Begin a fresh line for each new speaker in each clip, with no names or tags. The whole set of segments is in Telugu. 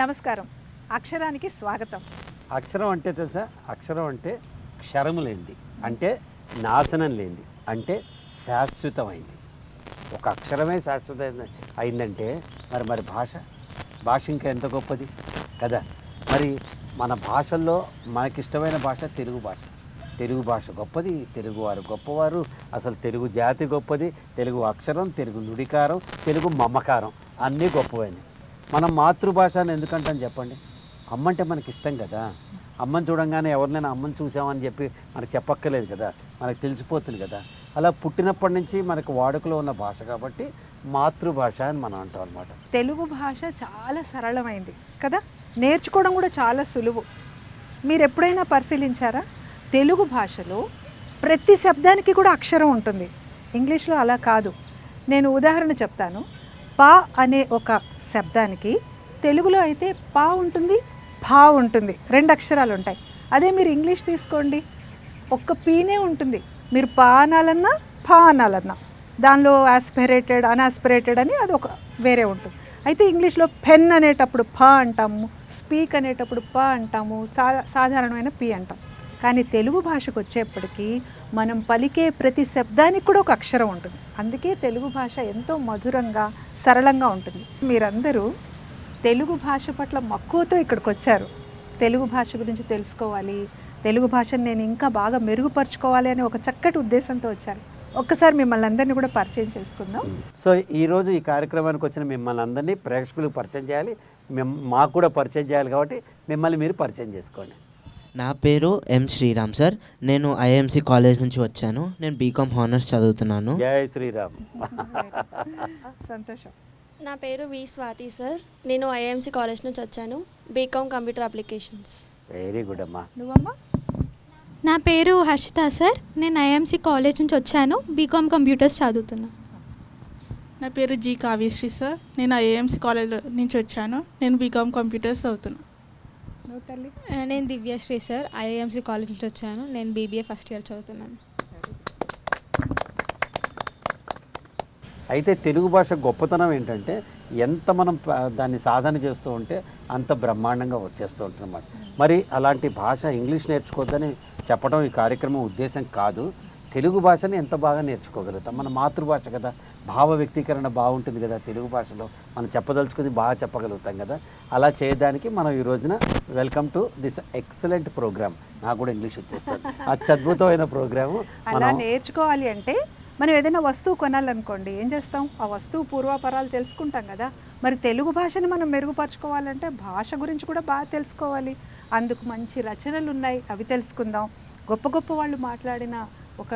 నమస్కారం. అక్షరానికి స్వాగతం.
అక్షరం అంటే తెలుసా? అక్షరం అంటే క్షరము లేనిది, అంటే నాశనం లేనిది, అంటే శాశ్వతమైంది. ఒక అక్షరమే శాశ్వత అయిందంటే మరి భాష ఇంకా ఎంత గొప్పది కదా. మరి మన భాషల్లో మనకిష్టమైన భాష తెలుగు భాష. తెలుగు భాష గొప్పది, తెలుగువారు గొప్పవారు, అసలు తెలుగు జాతి గొప్పది, తెలుగు అక్షరం, తెలుగు నుడికారం, తెలుగు మమకారం అన్నీ గొప్పవైనవి. మనం మాతృభాష అని ఎందుకంటాం చెప్పండి? అమ్మ అంటే మనకి ఇష్టం కదా. అమ్మని చూడంగానే ఎవరినైనా అమ్మని చూసామని చెప్పి మనకు చెప్పక్కర్లేదు కదా, మనకు తెలిసిపోతుంది కదా. అలా పుట్టినప్పటి నుంచి మనకు వాడుకలో ఉన్న భాష కాబట్టి మాతృభాష అని మనం అంటాం అనమాట.
తెలుగు భాష చాలా సరళమైంది కదా, నేర్చుకోవడం కూడా చాలా సులువు. మీరు ఎప్పుడైనా పరిశీలించారా? తెలుగు భాషలో ప్రతి శబ్దానికి కూడా అక్షరం ఉంటుంది. ఇంగ్లీష్లో అలా కాదు. నేను ఉదాహరణ చెప్తాను. పా అనే ఒక శబ్దానికి తెలుగులో అయితే పా ఉంటుంది, భా ఉంటుంది, 2 అక్షరాలు ఉంటాయి. అదే మీరు ఇంగ్లీష్ తీసుకోండి, ఒక్క పీనే ఉంటుంది. మీరు పా అనాలన్నా ఫా అనాలన్నా దానిలో ఆస్పిరేటెడ్, అన్ఆస్పిరేటెడ్ అని అది ఒక వేరే ఉంటుంది. అయితే ఇంగ్లీష్లో పెన్ అనేటప్పుడు ఫా అంటాము, స్పీక్ అనేటప్పుడు పా అంటాము, సాధారణమైన పి అంటాం. కానీ తెలుగు భాషకు వచ్చేప్పటికీ మనం పలికే ప్రతి శబ్దానికి కూడా ఒక అక్షరం ఉంటుంది. అందుకే తెలుగు భాష ఎంతో మధురంగా, సరళంగా ఉంటుంది. మీరందరూ తెలుగు భాష పట్ల మక్కువతో ఇక్కడికి వచ్చారు. తెలుగు భాష గురించి తెలుసుకోవాలి, తెలుగు భాషను నేను ఇంకా బాగా మెరుగుపరుచుకోవాలి అనే ఒక చక్కటి ఉద్దేశంతో వచ్చారు. ఒక్కసారి మిమ్మల్ని అందరినీ కూడా పరిచయం చేసుకుందాం.
సో ఈరోజు ఈ కార్యక్రమానికి వచ్చిన మిమ్మల్ని అందరినీ ప్రేక్షకులకు పరిచయం చేయాలి, మాకు కూడా పరిచయం చేయాలి. కాబట్టి మిమ్మల్ని మీరు పరిచయం చేసుకోండి.
నా పేరు ఎం శ్రీరామ్ సార్. నేను ఐఎంసి కాలేజ్ నుంచి వచ్చాను. నేను బీకామ్ హానర్స్ చదువుతున్నాను.
జై శ్రీరామ్.
సంతోషం.
నా పేరు వి స్వాతి సార్. నేను ఐఎంసి కాలేజ్ నుంచి వచ్చాను, BCom computer applications.
Very good అమ్మా.
నువ్వమ్మా?
నా పేరు హర్షిత సార్. నేను ఐఎంసి కాలేజ్ నుంచి వచ్చాను, బీకామ్ కంప్యూటర్స్ చదువుతున్నా.
నా పేరు జి కావ్యశ్రీ సార్. నేను ఐఎంసి కాలేజ్ నుంచి వచ్చాను. నేను బీకామ్ కంప్యూటర్స్ చదువుతున్నా.
నువ్వు తల్లి?
నేను దివ్యశ్రీ సార్. ఐఎంసి కాలేజ్ నుంచి వచ్చాను. నేను బీబీఏ ఫస్ట్ ఇయర్ చదువుతున్నాను.
అయితే తెలుగు భాష గొప్పతనం ఏంటంటే ఎంత మనం దాన్ని సాధన చేస్తూ ఉంటే అంత బ్రహ్మాండంగా వచ్చేస్తూ ఉంటుందన్నమాట. మరి అలాంటి భాష ఇంగ్లీష్ నేర్చుకోవద్దని చెప్పడం ఈ కార్యక్రమం ఉద్దేశం కాదు. తెలుగు భాషని ఎంత బాగా నేర్చుకోగలుగుతాం. మన మాతృభాష కదా, భావ వ్యక్తీకరణ బాగుంటుంది కదా తెలుగు భాషలో. మనం చెప్పదలుచుకుని బాగా చెప్పగలుగుతాం కదా. అలా చేయడానికి మనం ఈ రోజున welcome to this excellent program. నాకు కూడా ఇంగ్లీష్ వచ్చేస్తాను. అత్యద్భుతమైన ప్రోగ్రాము.
అలా నేర్చుకోవాలి అంటే మనం ఏదైనా వస్తువు కొనాలనుకోండి, ఏం చేస్తాం? ఆ వస్తువు పూర్వాపరాలు తెలుసుకుంటాం కదా. మరి తెలుగు భాషని మనం మెరుగుపరచుకోవాలంటే భాష గురించి కూడా బాగా తెలుసుకోవాలి. అందుకు మంచి రచనలు ఉన్నాయి, అవి తెలుసుకుందాం. గొప్ప గొప్ప వాళ్ళు మాట్లాడిన ఒక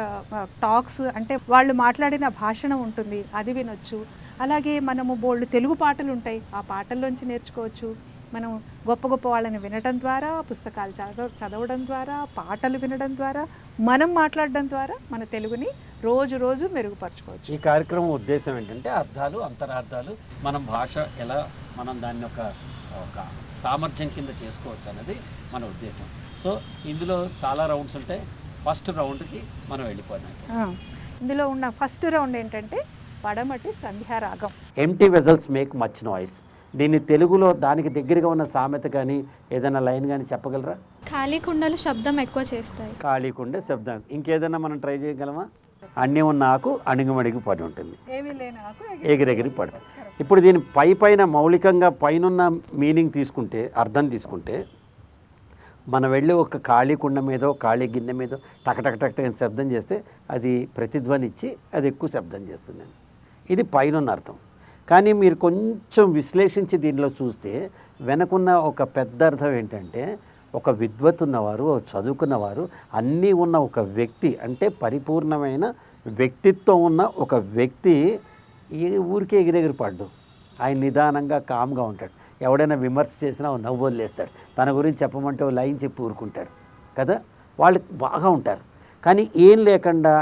టాక్స్, అంటే వాళ్ళు మాట్లాడిన భాషణ ఉంటుంది, అది వినొచ్చు. అలాగే మనము బోల్డ్ తెలుగు పాటలు ఉంటాయి, ఆ పాటల్లోంచి నేర్చుకోవచ్చు. మనం గొప్ప గొప్ప వాళ్ళని వినడం ద్వారా, పుస్తకాలు చదవడం ద్వారా, పాటలు వినడం ద్వారా, మనం మాట్లాడడం ద్వారా మన తెలుగుని రోజు రోజు మెరుగుపరచుకోవచ్చు.
ఈ కార్యక్రమం ఉద్దేశం ఏంటంటే అర్థాలు, అంతరార్థాలు, మనం భాష ఎలా మనం దాన్ని ఒక సామర్థ్యం కింద చేసుకోవచ్చు అన్నది మన ఉద్దేశం. సో ఇందులో చాలా రౌండ్స్ ఉంటాయి. ఫస్ట్ రౌండ్కి మనం వెళ్ళిపోయినాం.
ఇందులో ఉన్న ఫస్ట్ రౌండ్ ఏంటంటే Padamati Sandhyaragam.
Empty vessels make much noise. దీన్ని తెలుగులో దానికి దగ్గరగా ఉన్న సామెత కానీ ఏదైనా లైన్ కానీ చెప్పగలరా?
ఖాళీ కుండలు శబ్దం ఎక్కువ చేస్తాయి.
ఖాళీ కుండే శబ్దం. ఇంకేదైనా మనం ట్రై చేయగలమా? అన్నీ ఉన్న ఆకు అణిగిమడిగి పడి ఉంటుంది,
ఏమీ లేని ఆకు
ఎగిరెగిరి పడుతుంది. ఇప్పుడు దీని పైన మౌలికంగా పైనున్న మీనింగ్ తీసుకుంటే, అర్థం తీసుకుంటే, మనం వెళ్ళి ఒక ఖాళీ కుండ మీదో ఖాళీ గిన్నె మీదో టక్ శబ్దం చేస్తే అది ప్రతిధ్వని ఇచ్చి అది ఎక్కువ శబ్దం చేస్తుంది. ఇది పైనున్న అర్థం. కానీ మీరు కొంచెం విశ్లేషించి దీనిలో చూస్తే వెనకున్న ఒక పెద్ద అర్థం ఏంటంటే, ఒక విద్వత్ ఉన్నవారు, చదువుకున్నవారు, అన్నీ ఉన్న ఒక వ్యక్తి, అంటే పరిపూర్ణమైన వ్యక్తిత్వం ఉన్న ఒక వ్యక్తి ఈ ఊరికే ఎగిరెగిరి పడ్డు. ఆయన నిదానంగా కామ్గా ఉంటాడు. ఎవడైనా విమర్శ చేసినా నవ్వొల్లేస్తాడు. తన గురించి చెప్పమంటే లైన్ చెప్పి ఊరుకుంటాడు కదా. వాళ్ళు బాగా ఉంటారు. కానీ ఏం లేకుండా,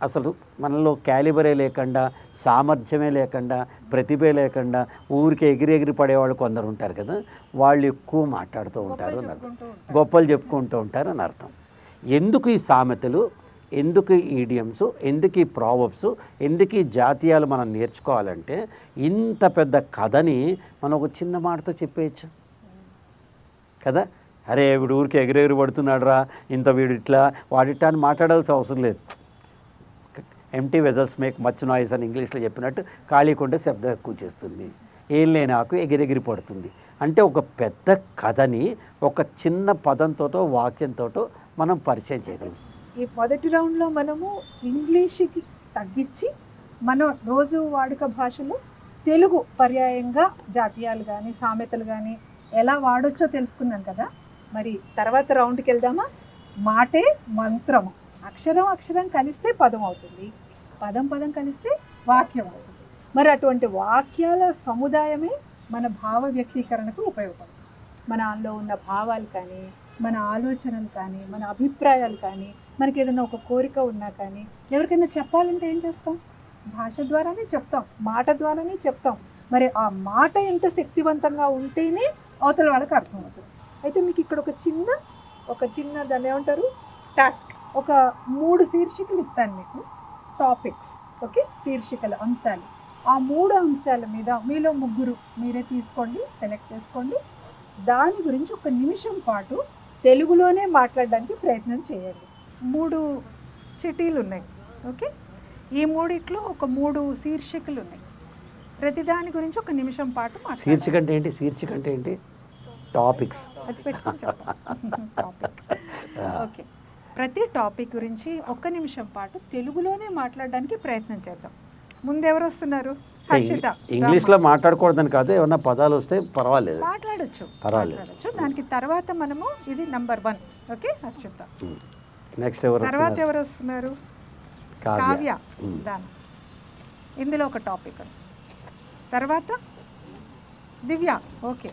అసలు మనలో క్యాలిబరే లేకుండా, సామర్థ్యమే లేకుండా, ప్రతిభే లేకుండా ఊరికే ఎగిరెగిరి పడేవాళ్ళు కొందరు ఉంటారు కదా. వాళ్ళు ఎక్కువ మాట్లాడుతూ ఉంటారు అని అర్థం, గొప్పలు చెప్పుకుంటూ ఉంటారు అని అర్థం. ఎందుకు ఈ సామెతలు, ఎందుకు ఈ ఈడియమ్స్, ఎందుకు ఈ ప్రావర్బ్స్, ఎందుకు ఈ జాతీయాలు మనం నేర్చుకోవాలంటే ఇంత పెద్ద కథని మనం ఒక చిన్న మాటతో చెప్పేయచ్చు. కదా. అరే వీడు ఊరికి ఎగిరెగిరి పడుతున్నాడు రా, ఇంత వీడు ఇట్లా వాడిట్లా అని మాట్లాడాల్సిన అవసరం లేదు. Empty vessels make much noise అని ఇంగ్లీష్లో చెప్పినట్టు ఖాళీ కొంటే శబ్దం ఎక్కువ చేస్తుంది, ఏం లేని ఆకు ఎగిరెగిరి పడుతుంది. అంటే ఒక పెద్ద కథని ఒక చిన్న పదంతోటో వాక్యంతోటో మనం పరిచయం చేయగలం.
ఈ మొదటి రౌండ్లో మనము ఇంగ్లీష్కి తగ్గించి మన రోజు వాడుక భాషలో తెలుగు పర్యాయంగా జాతీయాలు కానీ సామెతలు కానీ ఎలా వాడొచ్చో తెలుసుకున్నాం కదా. మరి తర్వాత రౌండ్కి వెళ్దామా? మాటే మంత్రము. అక్షరం అక్షరం కలిస్తే పదం అవుతుంది, పదం పదం కలిస్తే వాక్యం అవుతుంది. మరి అటువంటి వాక్యాల సముదాయమే మన భావ వ్యక్తీకరణకు ఉపయోగపడుతుంది. మనలో ఉన్న భావాలు కానీ, మన ఆలోచనలు కానీ, మన అభిప్రాయాలు కానీ, మనకి ఏదైనా ఒక కోరిక ఉన్నా కానీ ఎవరికైనా చెప్పాలంటే ఏం చేస్తాం? భాష ద్వారానే చెప్తాం, మాట ద్వారానే చెప్తాం. మరి ఆ మాట ఎంత శక్తివంతంగా ఉంటేనే అవతల వాళ్ళకి అర్థమవుతుంది. అయితే మీకు ఇక్కడ ఒక చిన్న దాన్ని ఏమంటారు, టాస్క్. ఒక 3 శీర్షికలు ఇస్తాను మీకు, టాపిక్స్. ఓకే, శీర్షికలు, అంశాలు. ఆ 3 అంశాల మీద మీలో 3 మీరే తీసుకోండి, సెలెక్ట్ చేసుకోండి. దాని గురించి 1 నిమిషం పాటు తెలుగులోనే మాట్లాడడానికి ప్రయత్నం చేయండి. 3 చిటీలు ఉన్నాయి. ఓకే, ఈ 3 ఒక 3 శీర్షికలు ఉన్నాయి. ప్రతిదాని గురించి 1 నిమిషం పాటు మాట్లాడాలి.
శీర్షిక అంటే ఏంటి? శీర్షిక అంటే ఏంటి? టాపిక్స్.
అది పెట్టుకొని టాపిక్. ఓకే, ప్రతి టాపిక్ గురించి 1 నిమిషం పాటు తెలుగులోనే మాట్లాడడానికి ప్రయత్నం చేద్దాం. ముందెవరు వస్తున్నారు? హర్షిత.
ఇంగ్లీష్లో మాట్లాడకూడదని కాదు, ఏమన్నా పదాలు వస్తే పర్వాలేదు,
మాట్లాడచ్చు. దానికి తర్వాత మనము ఇది నంబర్ 1. ఓకే, హర్షిత.
నెక్స్ట్ ఎవరు
తర్వాత
వస్తున్నారు?
ఎవరు వస్తున్నారు? కావ్య. దాని ఇందులో ఒక టాపిక్. తర్వాత దివ్య. ఓకే.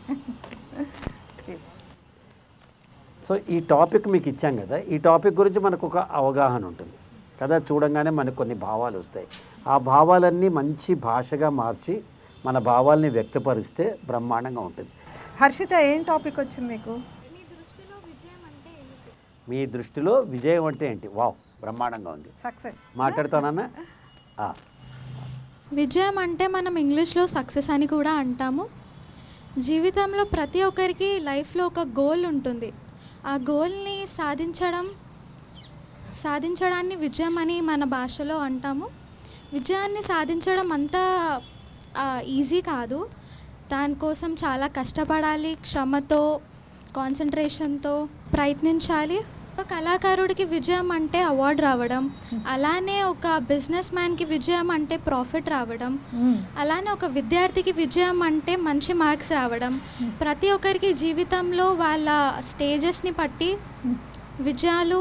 సో ఈ టాపిక్ మీకు ఇచ్చాం కదా, ఈ టాపిక్ గురించి మనకు ఒక అవగాహన ఉంటుంది కదా. చూడంగానే మనకు కొన్ని భావాలు వస్తాయి. ఆ భావాలన్నీ మంచి భాషగా మార్చి మన భావాల్ని వ్యక్తపరిస్తే బ్రహ్మాండంగా ఉంటుంది.
హర్షిత, ఏం టాపిక్ వచ్చింది మీకు?
మీ దృష్టిలో విజయం అంటే ఏంటి? వావ్, బ్రహ్మాండంగా ఉంది.
సక్సెస్.
మాట్లాడుతానన్నా?
విజయం అంటే మనం ఇంగ్లీష్లో సక్సెస్ అని కూడా అంటాము. జీవితంలో ప్రతి ఒక్కరికి లైఫ్లో ఒక గోల్ ఉంటుంది. ఆ గోల్ని సాధించడాన్ని విజయం అని మన భాషలో అంటాము. విజయాన్ని సాధించడం అంత ఈజీ కాదు. దానికోసం చాలా కష్టపడాలి, శ్రమతో, కాన్సన్ట్రేషన్తో ప్రయత్నించాలి. ఒక కళాకారుడికి విజయం అంటే అవార్డు రావడం, అలానే ఒక బిజినెస్ మ్యాన్కి విజయం అంటే ప్రాఫిట్ రావడం, అలానే ఒక విద్యార్థికి విజయం అంటే మంచి మార్క్స్ రావడం. ప్రతి ఒక్కరికి జీవితంలో వాళ్ళ స్టేజెస్ని బట్టి విజయాలు,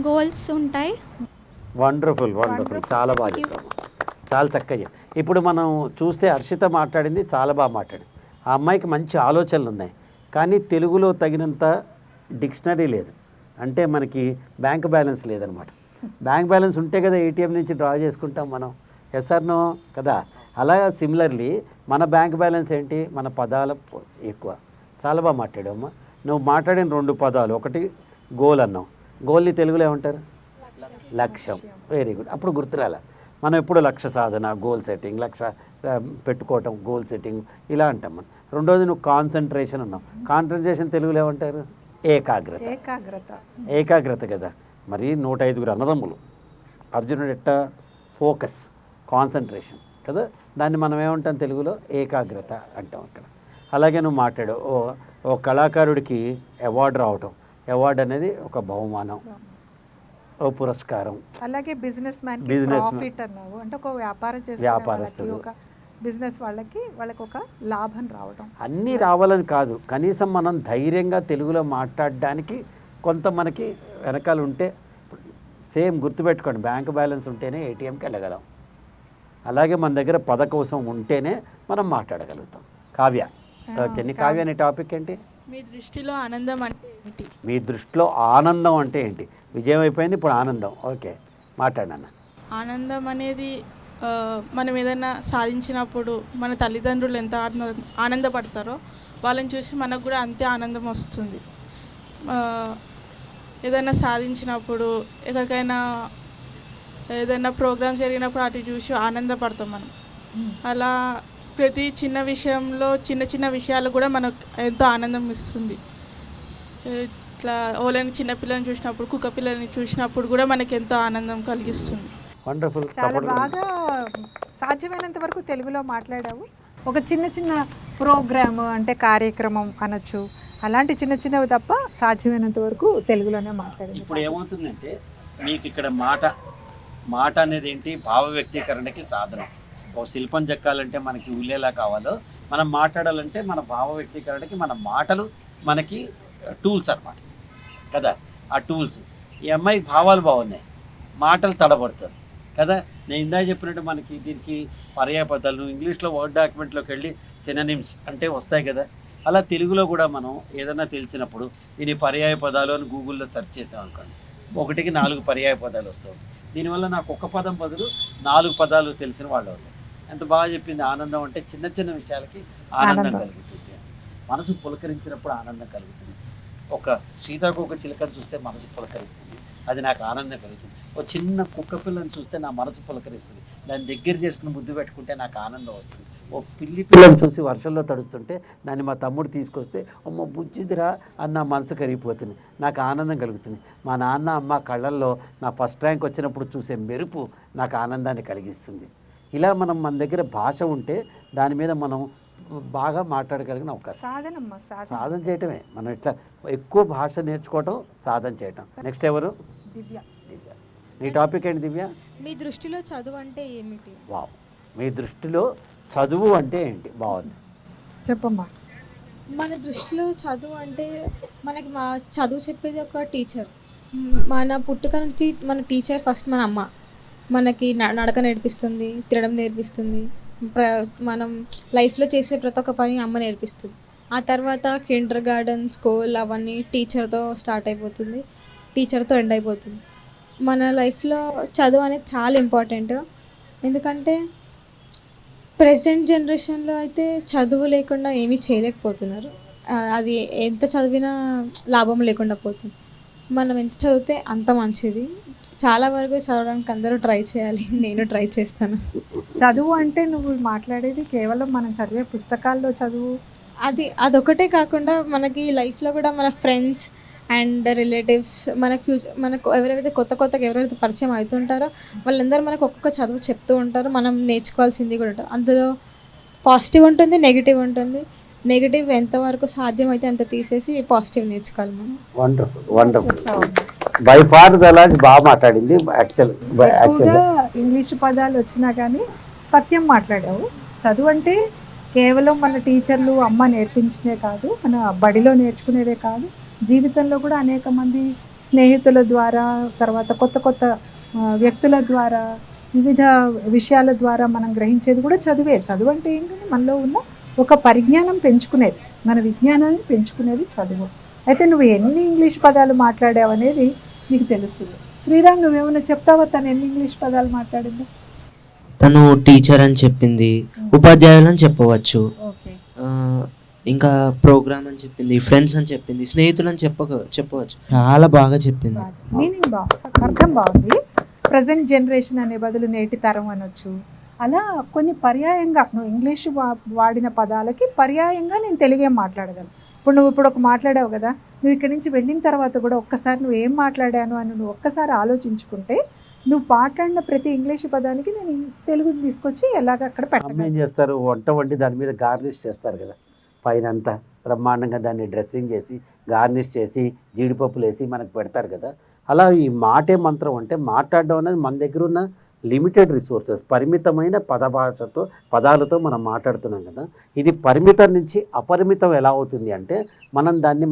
గోల్స్ ఉంటాయి.
వండర్ఫుల్, చాలా బాగా చెప్పాము, చాలా చక్కగా. ఇప్పుడు మనం చూస్తే హర్షిత మాట్లాడింది చాలా బాగా మాట్లాడింది. ఆ అమ్మాయికి మంచి ఆలోచనలు ఉన్నాయి, కానీ తెలుగులో తగినంత డిక్షనరీ లేదు. అంటే మనకి బ్యాంక్ బ్యాలెన్స్ లేదనమాట. బ్యాంక్ బ్యాలెన్స్ ఉంటే కదా ఏటీఎం నుంచి డ్రా చేసుకుంటాం మనం, ఎస్ఆర్నో కదా. అలా సిమిలర్లీ మన బ్యాంక్ బ్యాలెన్స్ ఏంటి? మన పదాల ఎక్కువ. చాలా బాగా మాట్లాడావమ్మా. నువ్వు మాట్లాడిన 2 పదాలు, ఒకటి గోల్ అన్నావు. గోల్ని తెలుగులో ఏమంటారు? లక్ష్యం. Very good. అప్పుడు గుర్తురాల. మనం ఎప్పుడు లక్ష్య సాధన, గోల్ సెట్టింగ్, లక్ష్య పెట్టుకోవటం, గోల్ సెట్టింగ్ ఇలా అంటాం మనం. రెండోది నువ్వు కాన్సన్ట్రేషన్ అన్నావు. కాన్సన్ట్రేషన్ తెలుగులో ఏమంటారు? ఏకాగ్రత కదా. మరి 105 అన్నదమ్ములు. అర్జునుడు ఎట్టా? ఫోకస్, కాన్సన్ట్రేషన్ కదా. దాన్ని మనం ఏమంటాం తెలుగులో? ఏకాగ్రత అంటాం అక్కడ. అలాగే నువ్వు మాట్లాడావు, ఓ కళాకారుడికి అవార్డు రావటం. అవార్డు అనేది ఒక బహుమానం, ఓ పురస్కారం.
అలాగే బిజినెస్ మ్యాన్ ప్రాఫిట్ అన్నావు, అంటే ఒక వ్యాపారస్తుడు, ఒక బిజినెస్ వాళ్ళకి ఒక లాభం రావడం.
అన్నీ రావాలని కాదు, కనీసం మనం ధైర్యంగా తెలుగులో మాట్లాడడానికి కొంత మనకి వెనకాల ఉంటే. సేమ్ గుర్తుపెట్టుకోండి, బ్యాంక్ బ్యాలెన్స్ ఉంటేనే ఏటీఎంకి వెళ్ళగలం. అలాగే మన దగ్గర పదకోసం ఉంటేనే మనం మాట్లాడగలుగుతాం. కావ్య, ఓకే. కావ్య, నీ టాపిక్ ఏంటి?
మీ దృష్టిలో ఆనందం అంటే ఏంటి?
మీ దృష్టిలో ఆనందం అంటే ఏంటి? విజయం అయిపోయింది, ఇప్పుడు ఆనందం. ఓకే, మాట్లాడన్నా.
ఆనందం అనేది మనం ఏదైనా సాధించినప్పుడు మన తల్లిదండ్రులు ఎంత ఆనందపడతారో వాళ్ళని చూసి మనకు కూడా అంతే ఆనందం వస్తుంది. ఏదైనా సాధించినప్పుడు, ఎక్కడికైనా ఏదైనా ప్రోగ్రామ్ జరిగినప్పుడు అటు చూసి ఆనందపడతాం మనం. అలా ప్రతి చిన్న విషయంలో చిన్న చిన్న విషయాలు కూడా మనకు ఎంతో ఆనందం ఇస్తుంది. ఇట్లా ఓలని చిన్నపిల్లని చూసినప్పుడు, కుక్క పిల్లల్ని చూసినప్పుడు కూడా మనకి ఎంతో ఆనందం కలిగిస్తుంది.
వండర్ఫుల్.
చాలా బాగా సాధ్యమైనంత వరకు తెలుగులో మాట్లాడావు. ఒక చిన్న చిన్న ప్రోగ్రామ్ అంటే కార్యక్రమం అనొచ్చు, అలాంటి చిన్న చిన్నవి తప్ప సాధ్యమైనంత వరకు తెలుగులోనే మాట్లాడింది.
ఇప్పుడు ఏమవుతుందంటే మీకు ఇక్కడ మాట అనేది ఏంటి, భావ వ్యక్తీకరణకి సాధనం. ఒక శిల్పం చెక్కాలంటే మనకి ఉల్లేలా కావాలో, మనం మాట్లాడాలంటే మన భావ వ్యక్తీకరణకి మన మాటలు మనకి టూల్స్ అన్నమాట కదా. ఆ టూల్స్, ఈ అమ్మాయి భావాలు బాగున్నాయి, మాటలు తడబడుతుంది కదా. నేను ఇందా చెప్పినట్టు మనకి దీనికి పర్యాయపదాలు ఇంగ్లీష్లో వర్డ్ డాక్యుమెంట్లోకి వెళ్ళి సినోనిమ్స్ అంటే వస్తాయి కదా. అలా తెలుగులో కూడా మనం ఏదైనా తెలిసినప్పుడు దీని పర్యాయ పదాలు అని గూగుల్లో సెర్చ్ చేసాం అనుకోండి, 1కి 4 పర్యాయ పదాలు వస్తాయి. దీనివల్ల నాకు ఒక పదం బదులు 4 పదాలు తెలిసిన వాళ్ళు అవుతారు. ఎంత బాగా చెప్పింది. ఆనందం అంటే చిన్న చిన్న విషయాలకి ఆనందం కలుగుతుంది. మనసు పులకరించినప్పుడు ఆనందం కలుగుతుంది. ఒక సీతాకోక చిలుకను చూస్తే మనసు పులకరిస్తుంది, అది నాకు ఆనందం కలుగుతుంది. ఒక చిన్న కుక్క పిల్లని చూస్తే నా మనసు పులకరిస్తుంది, దాన్ని దగ్గర చేసుకుని ముద్దు పెట్టుకుంటే నాకు ఆనందం వస్తుంది. ఓ పిల్లి పిల్లని చూసి వర్షంలో తడుస్తుంటే దాన్ని మా తమ్ముడు తీసుకొస్తే అమ్మ బుజ్జిదిరా అని నా మనసు కరిగిపోతుంది, నాకు ఆనందం కలుగుతుంది. మా నాన్న అమ్మ కళ్ళల్లో నా ఫస్ట్ ర్యాంక్ వచ్చినప్పుడు చూసే మెరుపు నాకు ఆనందాన్ని కలిగిస్తుంది. ఇలా మన దగ్గర భాష ఉంటే దాని మీద మనం బాగా మాట్లాడగలిగిన అవకాశం. సాధన చేయటమే మనం ఇట్లా ఎక్కువ భాష నేర్చుకోవటం, సాధన చేయటం. నెక్స్ట్ ఎవరు?
దివ్య.
నీ టాపిక్ ఏంటి దివ్య?
మీ దృష్టిలో చదువు అంటే ఏమిటి?
వావ్, మీ దృష్టిలో చదువు అంటే ఏంటి? బాగుంది,
చెప్పమ్మా.
మన దృష్టిలో చదువు అంటే మనకి మా చదువు చెప్పేది ఒక టీచర్. మన పుట్టుక నుంచి మన టీచర్ ఫస్ట్ మన అమ్మ. మనకి నడక నేర్పిస్తుంది, తినడం నేర్పిస్తుంది, మనం లైఫ్లో చేసే ప్రతి ఒక్క పని అమ్మ నేర్పిస్తుంది. ఆ తర్వాత కిండర్ గార్డెన్, స్కూల్ అవన్నీ టీచర్తో స్టార్ట్ అయిపోతుంది, టీచర్తో ఎండ్ అయిపోతుంది. మన లైఫ్లో చదువు అనేది చాలా ఇంపార్టెంట్. ఎందుకంటే ప్రెసెంట్ జనరేషన్లో అయితే చదువు లేకుండా ఏమీ చేయలేకపోతున్నారు. అది ఎంత చదివినా లాభం లేకుండా పోతుంది. మనం ఎంత చదివితే అంత మంచిది. చాలా వరకు చదవడానికి అందరూ ట్రై చేయాలి, నేను ట్రై చేస్తాను.
చదువు అంటే నువ్వు మాట్లాడేది కేవలం మనం చదివే పుస్తకాల్లో చదువు,
అదొకటే కాకుండా మనకి లైఫ్లో కూడా మన ఫ్రెండ్స్ అండ్ రిలేటివ్స్, మనకు ఎవరైతే కొత్తగా ఎవరైతే పరిచయం అవుతుంటారో వాళ్ళందరూ మనకు ఒక్కొక్క చదువు చెప్తూ ఉంటారు. మనం నేర్చుకోవాల్సింది కూడా ఉంటుంది. అందులో పాజిటివ్ ఉంటుంది, నెగిటివ్ ఉంటుంది. నెగిటివ్ ఎంతవరకు సాధ్యమైతే అంత తీసేసి పాజిటివ్ నేర్చుకోవాలి మనం.
Wonderful wonderful. By for the launch బాగా మాట్లాడింది.
ఎక్కువగా ఇంగ్లీష్ పదాలు వచ్చినా కానీ సత్యం మాట్లాడావు. చదువు అంటే కేవలం మన టీచర్లు అమ్మ నేర్పించినే కాదు, మన బడిలో నేర్చుకునేదే కాదు, జీవితంలో కూడా అనేక మంది స్నేహితుల ద్వారా, తర్వాత కొత్త కొత్త వ్యక్తుల ద్వారా, వివిధ విషయాల ద్వారా మనం గ్రహించేది కూడా చదువే. చదువు అంటే ఏంటంటే మనలో ఉన్న ఒక పరిజ్ఞానం పెంచుకునేది, మన విజ్ఞానాన్ని పెంచుకునేది చదువు. అయితే నువ్వు ఎన్ని ఇంగ్లీష్ పదాలు మాట్లాడావు అనేది నీకు తెలుస్తుంది. శ్రీరామ్, నువ్వేమైనా చెప్తావా తను ఎన్ని ఇంగ్లీష్ పదాలు మాట్లాడిందో?
తను టీచర్ అని చెప్పింది, ఉపాధ్యాయులు అని చెప్పవచ్చు,
ఓకే,
ఇంకా ప్రోగ్రామ్ అని చెప్పింది, ఫ్రెండ్స్ అని చెప్పింది, స్నేహితులు అని చెప్పవచ్చు. చాలా బాగా చెప్పింది.
మీనింగ్ బాగుంది, అర్థం బాగుంది. ప్రజెంట్ జనరేషన్ అనే బదులు నేటి తరం అనొచ్చు. అలా కొన్ని పర్యాయంగా నువ్వు ఇంగ్లీషు వాడిన పదాలకి పర్యాయంగా నేను తెలుగే మాట్లాడగలను. నువ్వు ఇప్పుడు ఒక మాట్లాడావు కదా, నువ్వు ఇక్కడి నుంచి వెళ్ళిన తర్వాత కూడా ఒక్కసారి నువ్వు ఏం మాట్లాడాను అని నువ్వు ఒక్కసారి ఆలోచించుకుంటే నువ్వు మాట్లాడిన ప్రతి ఇంగ్లీషు పదానికి నేను తెలుగుని తీసుకొచ్చి ఎలాగ అక్కడ పెట్టాను.
ఏం చేస్తారు, వంట వండి దాని మీద గార్నిష్ చేస్తారు కదా, పైన అంతా బ్రహ్మాండంగా దాన్ని డ్రెస్సింగ్ చేసి గార్నిష్ చేసి జీడిపప్పులు వేసి మనకు పెడతారు కదా. అలా ఈ మాటే మంత్రం అంటే మాట్లాడడం అనేది మన దగ్గర ఉన్న లిమిటెడ్ రిసోర్సెస్, పరిమితమైన పదాలతో మనం మాట్లాడుతున్నాం కదా. ఇది పరిమితం నుంచి అపరిమితం ఎలా అవుతుంది అంటే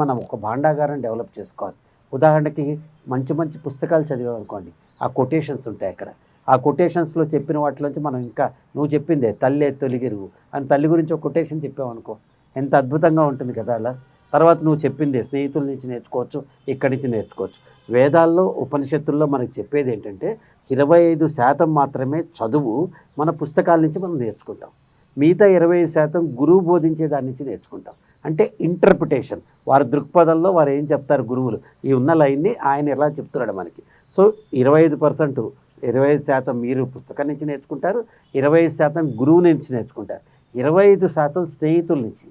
మనం ఒక భాండాగారం డెవలప్ చేసుకోవాలి. ఉదాహరణకి మంచి మంచి పుస్తకాలు చదివామనుకోండి, ఆ కొటేషన్స్ ఉంటాయి అక్కడ. ఆ కొటేషన్స్లో చెప్పిన వాటిలోంచి మనం ఇంకా నువ్వు చెప్పిందే తల్లే తొలిగిరువు అని తల్లి గురించి ఒక కొటేషన్ చెప్పామనుకో, ఎంత అద్భుతంగా ఉంటుంది కదా. అలా తర్వాత నువ్వు చెప్పిందే స్నేహితుల నుంచి నేర్చుకోవచ్చు, ఇక్కడి నుంచి నేర్చుకోవచ్చు. వేదాల్లో ఉపనిషత్తుల్లో మనకి చెప్పేది ఏంటంటే 25% మాత్రమే చదువు మన పుస్తకాల నుంచి మనం నేర్చుకుంటాం, మిగతా 25% గురువు బోధించే దాని నుంచి నేర్చుకుంటాం. అంటే ఇంటర్ప్రిటేషన్, వారి దృక్పథంలో వారు ఏం చెప్తారు గురువులు, ఈ ఉన్న లైన్ని ఆయన ఎలా చెప్తున్నాడు మనకి. సో 25% మీరు పుస్తకం నుంచి నేర్చుకుంటారు, 25% గురువు నుంచి నేర్చుకుంటారు, 25% స్నేహితుల నుంచి,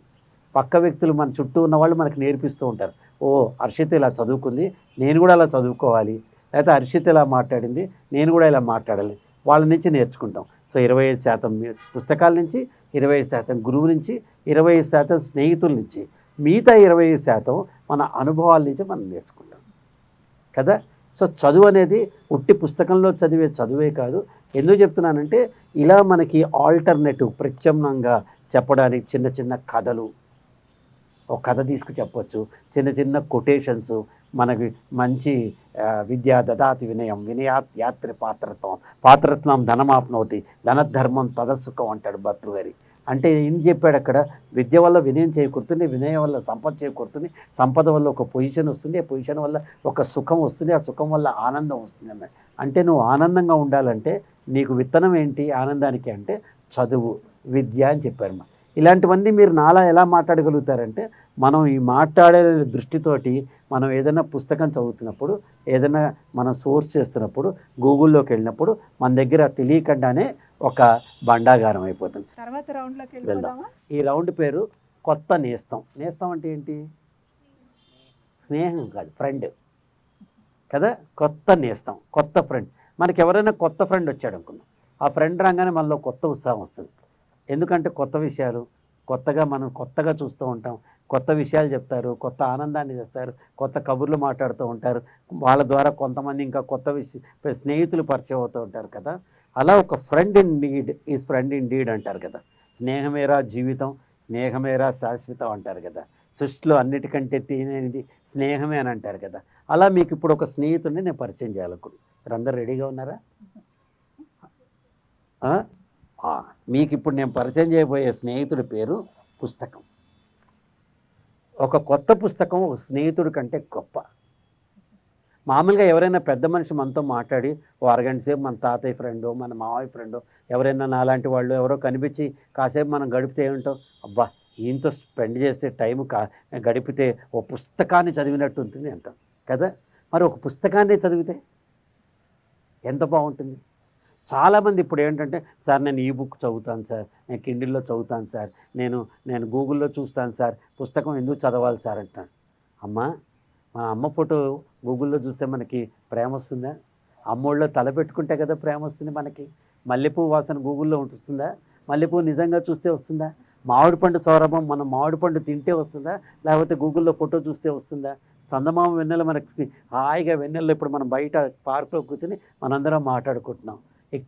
పక్క వ్యక్తులు మన చుట్టూ ఉన్న వాళ్ళు మనకు నేర్పిస్తూ ఉంటారు. ఓ హర్షిత ఇలా చదువుకుంది, నేను కూడా అలా చదువుకోవాలి, లేకపోతే హర్షిత ఇలా మాట్లాడింది, నేను కూడా ఇలా మాట్లాడాలి, వాళ్ళ నుంచి నేర్చుకుంటాం. సో 25% పుస్తకాల నుంచి, 25% గురువు నుంచి, 25% స్నేహితుల నుంచి, మిగతా 25% మన అనుభవాల నుంచి మనం నేర్చుకుంటాం కదా. సో చదువు అనేది ఉట్టి పుస్తకంలో చదివే చదువే కాదు. ఎందుకు చెప్తున్నానంటే ఇలా మనకి ఆల్టర్నేటివ్ ప్రత్యామ్నాయంగా చెప్పడానికి చిన్న చిన్న కథలు, ఒక కథ తీసుకు చెప్పొచ్చు, చిన్న చిన్న కొటేషన్స్, మనకి మంచి విద్యా దదాతి వినయం వినయాత్ యాత్రి పాత్రత్వం పాత్రత్వం ధనమాప్నోతి ధనధర్మం తదసుఖం అంటాడు భర్తృగారి. అంటే ఏం చెప్పాడు అక్కడ, విద్య వల్ల వినయం చేకూరుతుంది, వినయం వల్ల సంపద చేకూరుతుంది, సంపద వల్ల ఒక పొజిషన్ వస్తుంది, ఆ పొజిషన్ వల్ల ఒక సుఖం వస్తుంది, ఆ సుఖం వల్ల ఆనందం వస్తుంది అన్నాడు. అంటే నువ్వు ఆనందంగా ఉండాలంటే నీకు విత్తనం ఏంటి ఆనందానికి అంటే చదువు, విద్య అని చెప్పారు. ఇలాంటివన్నీ మీరు నాలా ఎలా మాట్లాడగలుగుతారంటే మనం ఈ మాట్లాడే దృష్టితోటి మనం ఏదైనా పుస్తకం చదువుతున్నప్పుడు, ఏదైనా మనం సోర్స్ చేస్తున్నప్పుడు, గూగుల్లోకి వెళ్ళినప్పుడు మన దగ్గర తెలియకుండానే ఒక బండాగారం అయిపోతుంది.
తర్వాత రౌండ్లోకి
వెళ్దాం.
వెళ్ళిపోదామా?
ఈ రౌండ్ పేరు కొత్త నేస్తం. నేస్తం అంటే ఏంటి? స్నేహం కాదు, ఫ్రెండ్ కదా. కొత్త నేస్తం, కొత్త ఫ్రెండ్. మనకి ఎవరైనా కొత్త ఫ్రెండ్ వచ్చాడు అనుకుందాం, ఆ ఫ్రెండ్ రాగానే మనలో కొత్త ఉత్సాహం వస్తుంది. ఎందుకంటే కొత్త విషయాలు, కొత్తగా మనం కొత్తగా చూస్తూ ఉంటాం, కొత్త విషయాలు చెప్తారు, కొత్త ఆనందాన్ని చేస్తారు, కొత్త కబుర్లు మాట్లాడుతూ ఉంటారు, వాళ్ళ ద్వారా కొంతమంది ఇంకా కొత్త స్నేహితులు పరిచయం అవుతూ ఉంటారు కదా. అలా ఒక friend in need is friend in deed అంటారు కదా. స్నేహమేరా జీవితం, స్నేహమేరా శాశ్వతం అంటారు కదా. సృష్టిలో అన్నిటికంటే తినేది స్నేహమే అని అంటారు కదా. అలా మీకు ఇప్పుడు ఒక స్నేహితుడిని నేను పరిచయం చేయాలనుకుంటున్నాను. మీరు అందరు రెడీగా ఉన్నారా? మీకు ఇప్పుడు నేను పరిచయం చేయబోయే స్నేహితుడి పేరు పుస్తకం. ఒక కొత్త పుస్తకం ఒక స్నేహితుడి కంటే గొప్ప. మామూలుగా ఎవరైనా పెద్ద మనిషి మనతో మాట్లాడి ఓ అరగంట సేపు మన తాతయ్య ఫ్రెండో, మన మావయ్య ఫ్రెండో, ఎవరైనా నాలాంటి వాళ్ళు ఎవరో కనిపించి కాసేపు మనం గడిపితే ఏమిటో, అబ్బా ఈయనతో స్పెండ్ చేసే టైం గడిపితే ఓ పుస్తకాన్ని చదివినట్టు ఉంటుంది అంటాం కదా. మరి ఒక పుస్తకాన్ని చదివితే ఎంత బాగుంటుంది. చాలామంది ఇప్పుడు ఏంటంటే, సార్ నేను ఈ బుక్ చదువుతాను సార్, నేను కిండిల్లో చదువుతాను సార్, నేను గూగుల్లో చూస్తాను సార్, పుస్తకం ఎందుకు చదవాలి సార్ అంటాను. అమ్మా, మన అమ్మ ఫోటో గూగుల్లో చూస్తే మనకి ప్రేమ వస్తుందా? అమ్మోళ్ళలో తల పెట్టుకుంటే కదా ప్రేమ వస్తుంది మనకి. మల్లెపూ వాసన గూగుల్లో ఉంటుందా? మల్లెపూ నిజంగా చూస్తే వస్తుందా? మామిడి పండు సౌరభం మనం మామిడి పండు తింటే వస్తుందా, లేకపోతే గూగుల్లో ఫోటో చూస్తే వస్తుందా? చందమామ వెన్నెల మనకి హాయిగా వెన్నెల్లో ఇప్పుడు మనం బయట పార్కులో కూర్చొని మనందరం మాట్లాడుకుంటున్నాం,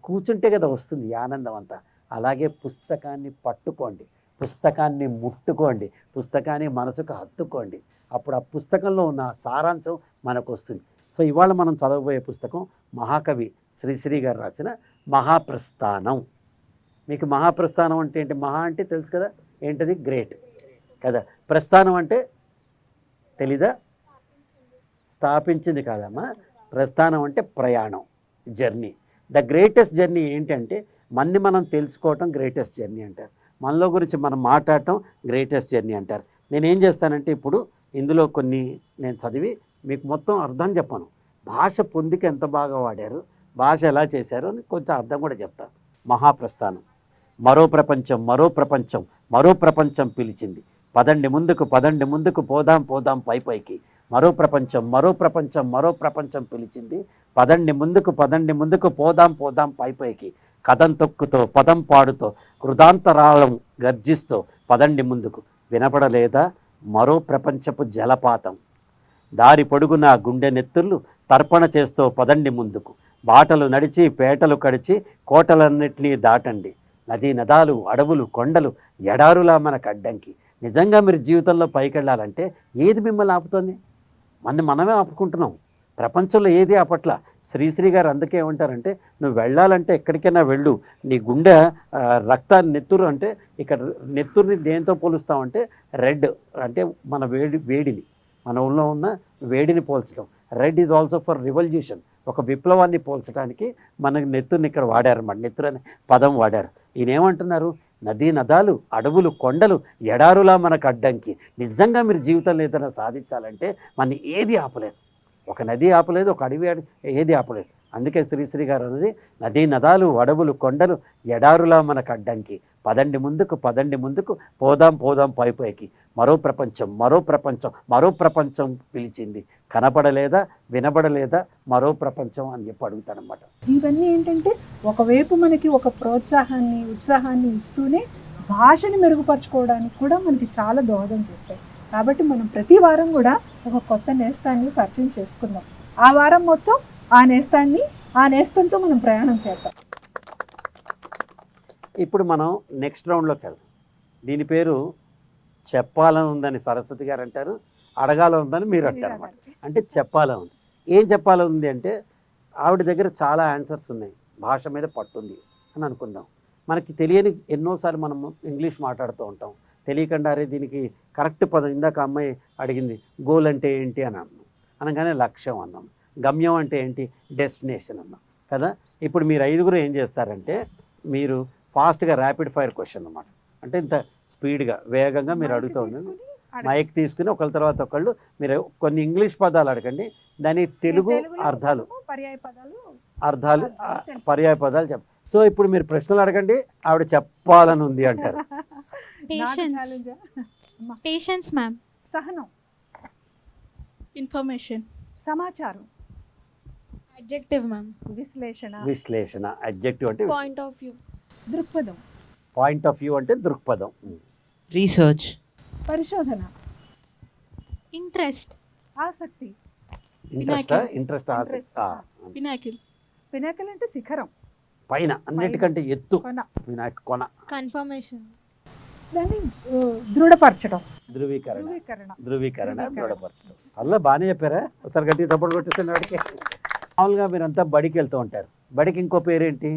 కూర్చుంటే కదా వస్తుంది ఈ ఆనందం అంతా. అలాగే పుస్తకాన్ని పట్టుకోండి, పుస్తకాన్ని ముట్టుకోండి, పుస్తకాన్ని మనసుకు హత్తుకోండి. అప్పుడు ఆ పుస్తకంలో ఉన్న సారాంశం మనకు వస్తుంది. సో ఇవాళ మనం చదవబోయే పుస్తకం మహాకవి శ్రీశ్రీ గారు రాసిన మహాప్రస్థానం. మీకు మహాప్రస్థానం అంటే ఏంటి? మహా అంటే తెలుసు కదా, ఏంటది? గ్రేట్ కదా. ప్రస్థానం అంటే తెలీదా? స్థాపించింది కాదమ్మా. ప్రస్థానం అంటే ప్రయాణం, జర్నీ. ద గ్రేటెస్ట్ జర్నీ ఏంటంటే మనని మనం తెలుసుకోవటం గ్రేటెస్ట్ జర్నీ అంటారు. మనలో గురించి మనం మాట్లాడటం గ్రేటెస్ట్ జర్నీ అంటారు. నేనేం చేస్తానంటే ఇప్పుడు ఇందులో కొన్ని నేను చదివి మీకు మొత్తం అర్థం చెప్పను. భాష పొందిక ఎంత బాగా వాడారు, భాష ఎలా చేశారో అని కొంచెం అర్థం కూడా చెప్తాను. మహాప్రస్థానం. మరో ప్రపంచం, మరో ప్రపంచం, మరో ప్రపంచం పిలిచింది, పదండి ముందుకు, పదండి ముందుకు, పోదాం పోదాం పై పైకి. మరో ప్రపంచం, మరో ప్రపంచం, మరో ప్రపంచం పిలిచింది, పదండి ముందుకు, పదండి ముందుకు, పోదాం పోదాం పై పైకి. కథం తొక్కుతో, పదం పాడుతో, కృతాంతరాళం గర్జిస్తూ పదండి ముందుకు. వినపడలేదా మరో ప్రపంచపు జలపాతం? దారి పొడుగున గుండె నెత్తుళ్ళు తర్పణ చేస్తూ పదండి ముందుకు. బాటలు నడిచి, పేటలు కడిచి, కోటలన్నిటినీ దాటండి. నదీ నదాలు, అడవులు, కొండలు, ఎడారులా మనకు అడ్డంకి. నిజంగా మీరు జీవితంలో పైకి వెళ్ళాలంటే ఏది మిమ్మల్ని ఆపుతుంది? మనమే ఆపుకుంటున్నాం. ప్రపంచంలో ఏది ఆపట్ల. శ్రీశ్రీ గారు అందుకే ఏమంటారంటే, నువ్వు వెళ్ళాలంటే ఎక్కడికైనా వెళ్ళు, నీ గుండె రక్తాన్ని, నెత్తురు అంటే ఇక్కడ నెత్తుర్ని దేంతో పోలుస్తామంటే రెడ్ అంటే మన వేడిని, మన ఊళ్ళో ఉన్న వేడిని పోల్చడం. Red is also for revolution, ఒక విప్లవాన్ని పోల్చడానికి మనకి నెత్తుర్ని ఇక్కడ వాడారు అన్నమాట. నెత్తురు అనే పదం వాడారు. ఈయన ఏమంటున్నారు? నదీ నదాలు, అడవులు, కొండలు, ఎడారులా మనకు అడ్డంకి. నిజంగా మీరు జీవితంలో ఏదైనా సాధించాలంటే మన ఏది ఆపలేదు. ఒక నది ఆపలేదు, ఒక అడవి ఏది ఆపలేదు. అందుకే శ్రీశ్రీ గారు అన్నది, నదీ నదాలు అడవులు కొండలు ఎడారులా మనకు అడ్డంకి, పదండి ముందుకు పోదాం పైకి, మరో ప్రపంచం పిలిచింది, కనపడలేదా వినబడలేదా మరో ప్రపంచం అని చెప్పి అడుగుతానమాట.
ఇవన్నీ ఏంటంటే ఒకవైపు మనకి ఒక ప్రోత్సాహాన్ని ఉత్సాహాన్ని ఇస్తూనే భాషని మెరుగుపరచుకోవడానికి కూడా మనకి చాలా దోహదం చేస్తాయి. కాబట్టి మనం ప్రతి వారం కూడా ఒక కొత్త నేస్తాన్ని పరిచయం చేసుకుందాం. ఆ వారం మొత్తం ఆ నేస్తంతో మనం ప్రయాణం చేద్దాం.
ఇప్పుడు మనం నెక్స్ట్ రౌండ్లోకి వెళ్దాం. దీని పేరు చెప్పాలని ఉందని సరస్వతి గారు అంటారు, అడగాలని ఉందని మీరు అంటారు అన్నమాట. అంటే చెప్పాలని ఉంది. ఏం చెప్పాలని ఉంది అంటే ఆవిడ దగ్గర చాలా ఆన్సర్స్ ఉన్నాయి, భాష మీద పట్టుంది అని అనుకుందాం. మనకి తెలియని ఎన్నోసార్లు మనం ఇంగ్లీష్ మాట్లాడుతూ ఉంటాం, తెలియకుండా అరే దీనికి కరెక్ట్ పదం, ఇందాక అమ్మాయి అడిగింది గోల్ అంటే ఏంటి అని అన్నాం, అనగానే లక్ష్యం అన్నాం, గమ్యం అంటే ఏంటి డెస్టినేషన్ అన్నాం కదా. ఇప్పుడు మీరు 5గురు ఏం చేస్తారంటే మీరు ఫాస్ట్గా ర్యాపిడ్ ఫైర్ క్వశ్చన్ అన్నమాట. అంటే ఇంత స్పీడ్గా వేగంగా మీరు అడుగుతూ ఉండండి. మైక్ తీసుకుని ఒకళ్ళ తర్వాత ఒకళ్ళు మీరు కొన్ని ఇంగ్లీష్ పదాలు అడగండి, దాని తెలుగు అర్థాలు పర్యాయ పదాలు చెప్ప. సో ఇప్పుడు మీరు ప్రశ్నలు అడగండి, ఆవిడ చెప్పాలని ఉంది అంటారు.
Patience ma'am.
సహనం.
ఇన్ఫర్మేషన్.
సమాచారం.
Adjective ma'am.
విశ్లేషణ అడ్జెక్టివ్ అంటే
పాయింట్ ఆఫ్ వ్యూ.
దృక్పథం.
పాయింట్ ఆఫ్ వ్యూ అంటే దృక్పథం.
రీసెర్చ్.
పరిశోధన.
ఇంట్రెస్ట్.
ఆసక్తి.
ఇంట్రెస్ట్ ఆసక్తి.
పినాకిల్ అంటే శిఖరం,
పైన అన్నిటికంటే ఎత్తు, కొన.
కన్ఫర్మేషన్.
దాన్ని దృఢపరచడం.
ధృవీకరణ దృఢపరచడం. అలా బాగానే చెప్పారా? ఒకసారి గట్టిగా చప్పుడు కొట్టేస్తాను వాడికి. మామూలుగా మీరంతా బడికి వెళ్తూ ఉంటారు, బడికి ఇంకో పేరేంటి?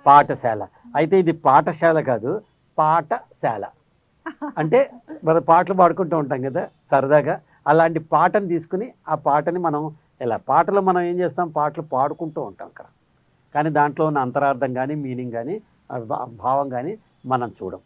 పాఠశాల. అయితే ఇది పాఠశాల కాదు, పాఠశాల. అంటే మన పాటలు పాడుకుంటూ ఉంటాం కదా సరదాగా, అలాంటి పాటను తీసుకుని ఆ పాటని మనం పాటలో మనం ఏం చేస్తాం, పాటలు పాడుకుంటూ ఉంటాం కదా, కానీ దాంట్లో ఉన్న అంతరార్థం కానీ మీనింగ్ కానీ భావం కానీ మనం చూడం.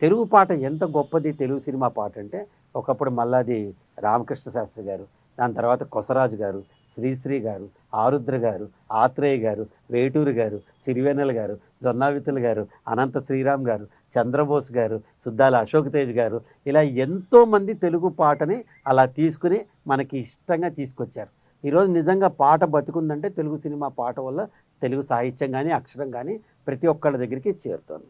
తెలుగు పాట ఎంత గొప్పది తెలుగు సినిమా పాట అంటే, ఒకప్పుడు మల్లాది రామకృష్ణ శాస్త్రి గారు, దాని తర్వాత కొసరాజు గారు, శ్రీశ్రీ గారు, ఆరుద్ర గారు, ఆత్రేయ గారు, వేటూరు గారు, సిరివెన్నెల గారు, జొన్నావితుల గారు, అనంత శ్రీరామ్ గారు, చంద్రబోస్ గారు, సుద్దాల అశోక్ తేజ్ గారు, ఇలా ఎంతోమంది తెలుగు పాటని అలా తీసుకుని మనకి ఇష్టంగా తీసుకొచ్చారు. ఈరోజు నిజంగా పాట బతుకుందంటే తెలుగు సినిమా పాట వల్ల తెలుగు సాహిత్యం కానీ అక్షరం కానీ ప్రతి ఒక్కళ్ళ దగ్గరికి చేరుతుంది.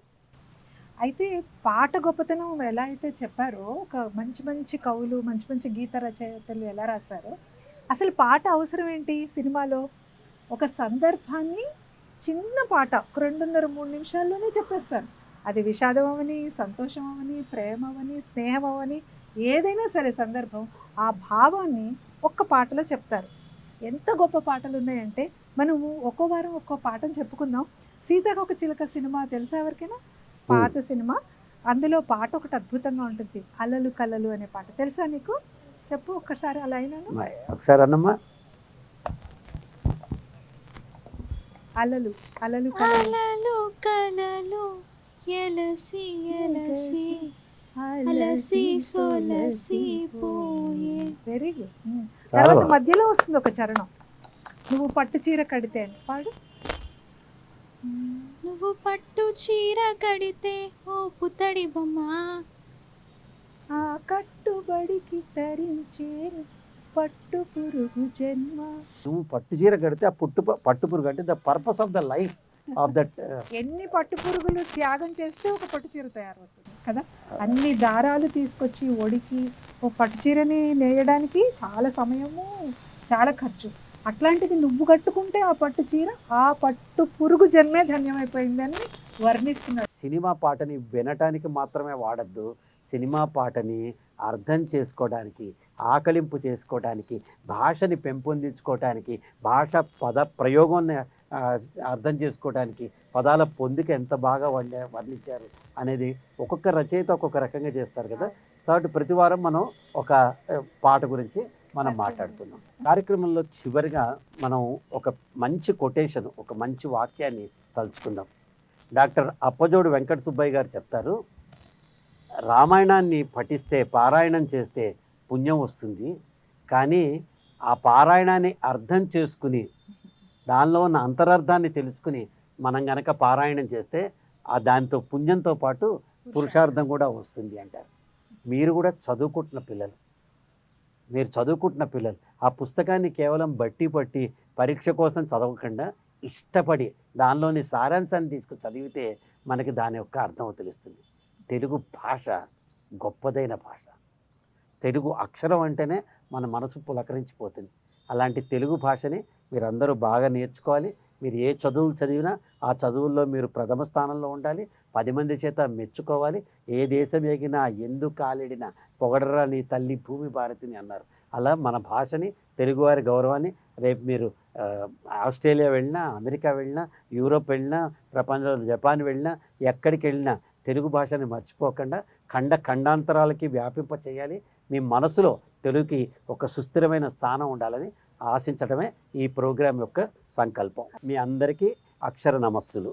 అయితే పాట గొప్పతనం ఎలా అయితే చెప్పారో, ఒక మంచి మంచి కవులు మంచి మంచి గీత రచయితలు ఎలా రాశారో, అసలు పాట అవసరం ఏంటి సినిమాలో? ఒక సందర్భాన్ని చిన్న పాట 2.5-3 నిమిషాల్లోనే చెప్పేస్తారు. అది విషాదం అవని, సంతోషం అవని, ప్రేమ అవని, స్నేహం అవని, ఏదైనా సరే సందర్భం, ఆ భావాన్ని ఒక్క పాటలో చెప్తారు. ఎంత గొప్ప పాటలు ఉన్నాయంటే, మనము ఒక్కో వారం ఒక్కో పాటను చెప్పుకుందాం. సీతాకోక చిలుక సినిమా తెలుసా ఎవరికైనా? పాత సినిమా. అందులో పాట ఒకటి అద్భుతంగా ఉంటుంది, అలలు కలలు అనే పాట. తెలుసా నీకు? చెప్పు ఒక్కసారి అలా అయినా.
ఒకసారి అన్నమ్మా.
అలలు అలలు
అలలు కలలు ఎలసి ఎలసి అలసి సొలసి పోయే.
Very good. తర్వాత మధ్యలో వస్తుంది ఒక చరణం, నువ్వు పట్టు చీర కడితే అని. పాడు.
నువ్వు పట్టు చీర కడితే ఓ పుత్తడి బొమ్మ,
ఆ కట్టుబడికి తరించే పట్టు పురుగు జన్మ.
నువ్వు పట్టు చీర కడితే ఆ పట్టు పురుగు అంటే the purpose of the life of that.
ఎన్ని పట్టు పురుగులు త్యాగం చేస్తే ఒక పట్టు చీర తయారవుతుంది కదా. అన్ని దారాలు తీసుకొచ్చి ఒడికి ఓ పట్టు చీరని నేయడానికి చాలా సమయము, చాలా ఖర్చు. అట్లాంటిది నువ్వు కట్టుకుంటే ఆ పట్టు చీర, ఆ పట్టు పురుగు జన్మే ధన్యమైపోయిందని వర్ణిస్తున్నాడు.
సినిమా పాటని వినటానికి మాత్రమే వాడద్దు, సినిమా పాటని అర్థం చేసుకోవడానికి, ఆకలింపు చేసుకోవడానికి, భాషని పెంపొందించుకోవడానికి, భాష పద ప్రయోగాన్ని అర్థం చేసుకోవడానికి, పదాల పొందిక ఎంత బాగా వర్ణించారు అనేది ఒక్కొక్క రచయిత ఒక్కొక్క రకంగా చేస్తారు కదా. కాబట్టి ప్రతి వారం మనం ఒక పాట గురించి మనం మాట్లాడుతున్నాం. కార్యక్రమంలో చివరిగా మనం ఒక మంచి కొటేషన్, ఒక మంచి వాక్యాన్ని తలుచుకుందాం. డాక్టర్ అప్పజోడు వెంకట సుబ్బయ్య గారు చెప్తారు, రామాయణాన్ని పఠిస్తే, పారాయణం చేస్తే పుణ్యం వస్తుంది, కానీ ఆ పారాయణాన్ని అర్థం చేసుకుని దానిలో ఉన్న అంతరార్థాన్ని తెలుసుకుని మనం గనక పారాయణం చేస్తే ఆ దాంతో పుణ్యంతో పాటు పురుషార్థం కూడా వస్తుంది అంటారు. మీరు కూడా చదువుకుంటున్న పిల్లలు ఆ పుస్తకాన్ని కేవలం బట్టి పట్టి పరీక్ష కోసం చదవకుండా ఇష్టపడి దానిలోని సారాంశాన్ని తీసుకుని చదివితే మనకి దాని యొక్క అర్థం తెలుస్తుంది. తెలుగు భాష గొప్పదైన భాష. తెలుగు అక్షరం అంటేనే మన మనసు పులకరించిపోతుంది. అలాంటి తెలుగు భాషని మీరందరూ బాగా నేర్చుకోవాలి. మీరు ఏ చదువులు చదివినా ఆ చదువుల్లో మీరు ప్రథమ స్థానంలో ఉండాలి. 10 మంది చేత మెచ్చుకోవాలి. ఏ దేశం ఎగినా ఎందుకు కాలిడినా పొగడరా నీ తల్లి భూమి భారతిని అన్నారు. అలా మన భాషని, తెలుగువారి గౌరవాన్ని రేపు మీరు ఆస్ట్రేలియా వెళ్ళినా, అమెరికా వెళ్ళినా, యూరోప్ వెళ్ళినా, ప్రపంచంలో జపాన్ వెళ్ళినా, ఎక్కడికి వెళ్ళినా తెలుగు భాషని మర్చిపోకుండా ఖండాంతరాలకి వ్యాపింప చేయాలి. మీ మనసులో తెలుగుకి ఒక సుస్థిరమైన స్థానం ఉండాలని ఆశించడమే ఈ ప్రోగ్రాం యొక్క సంకల్పం. మీ అందరికీ అక్షర నమస్సులు.